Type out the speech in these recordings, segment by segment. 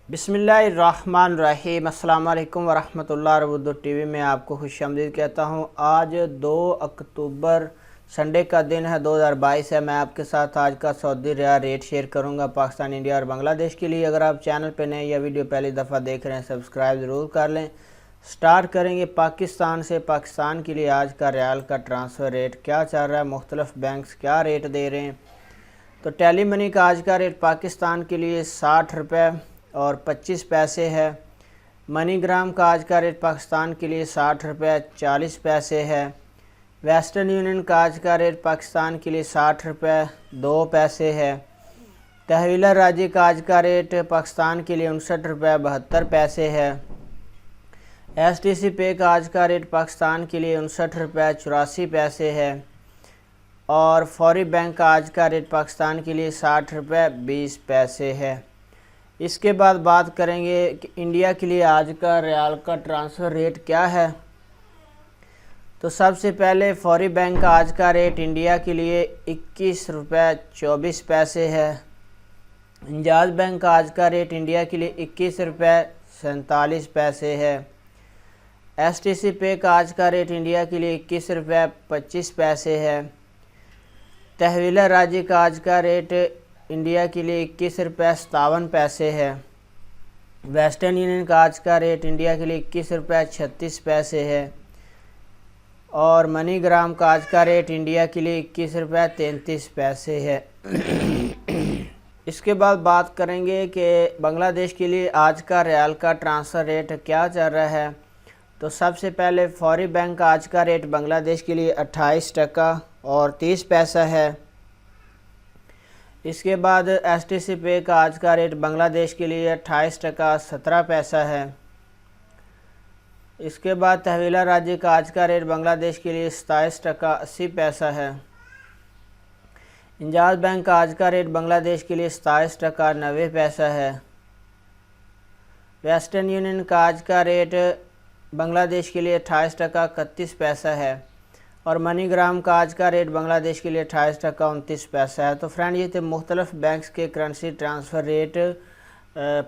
बिस्मिल्लाहिर्रहमानिर्रहीम। अस्सलाम वालेकुम वरहमतुल्लाहि वबरकातुहू। टीवी में आपको खुशामदीद कहता हूँ। आज 2 अक्टूबर संडे का दिन है, 2022 है। मैं आपके साथ आज का सऊदी रियाल रेट शेयर करूँगा पाकिस्तान, इंडिया और बांग्लादेश के लिए। अगर आप चैनल पर नए या वीडियो पहली दफ़ा देख रहे हैं, सब्सक्राइब ज़रूर कर लें। स्टार्ट करेंगे पाकिस्तान से। पाकिस्तान के लिए आज का रियाल का ट्रांसफ़र रेट क्या चल रहा है, मुख्तलिफ बैंक्स क्या रेट दे रहे हैं। तो टेली मनी का आज का रेट पाकिस्तान के लिए 60 रुपये और 25 पैसे है। मनीग्राम का आज का रेट पाकिस्तान के लिए 60 रुपये 40 पैसे है। वेस्टर्न यूनियन का आज का रेट पाकिस्तान के लिए 60 रुपये 2 पैसे है। तहवीला राजी का आज का रेट पाकिस्तान के लिए 59 रुपये 72 पैसे है। STC पे का आज का रेट पाकिस्तान के लिए 59 रुपये 84 पैसे है। और फौरी बैंक का आज का रेट पाकिस्तान के लिए 60 रुपये 20 पैसे है। इसके बाद बात करेंगे कि इंडिया के लिए आज का रियाल का ट्रांसफ़र रेट क्या है। तो सबसे पहले फौरी बैंक का आज का रेट इंडिया के लिए 21 रुपये 24 पैसे है। इंजाज बैंक का आज का रेट इंडिया के लिए 21 रुपये 47 पैसे है। STC पे का आज का रेट इंडिया के लिए 21 रुपये 25 पैसे है। तहवीला राजी का आज का रेट इंडिया के लिए 21 रुपये 57 पैसे है। वेस्टर्न यूनियन का आज का रेट इंडिया के लिए 21 रुपये 36 पैसे है। और मनीग्राम का आज का रेट इंडिया के लिए 21 रुपये 33 पैसे है। इसके बाद बात करेंगे कि बांग्लादेश के लिए आज का रियाल का ट्रांसफ़र रेट क्या चल रहा है। तो सबसे पहले फौरी बैंक का आज का रेट बांग्लादेश के लिए 28 टका और 30 पैसा है। इसके बाद STC पे का आज का रेट बांग्लादेश के लिए 28 टका 17 पैसा है। इसके बाद तहवीला राजी का आज का रेट बांग्लादेश के लिए 27 टका 80 पैसा है। इंजाज बैंक का आज का रेट बांग्लादेश के लिए 27 टका 90 पैसा है। वेस्टर्न यूनियन का आज का रेट बांग्लादेश के लिए 28 टका 31 पैसा है। और मनीग्राम का आज का रेट बांग्लादेश के लिए 28 टका 29 पैसा है। तो फ्रेंड, ये थे मुख्तलिफ बैंक्स के currency transfer rate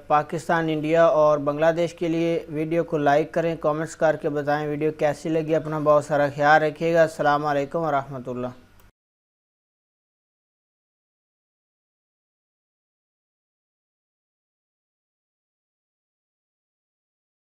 Pakistan, India और बांग्लादेश के लिए। वीडियो को लाइक करें, कमेंट्स करके बताएं वीडियो कैसी लगी। अपना बहुत सारा ख्याल रखिएगा। अस्सलाम वालेकुम व रहमतुल्लाह।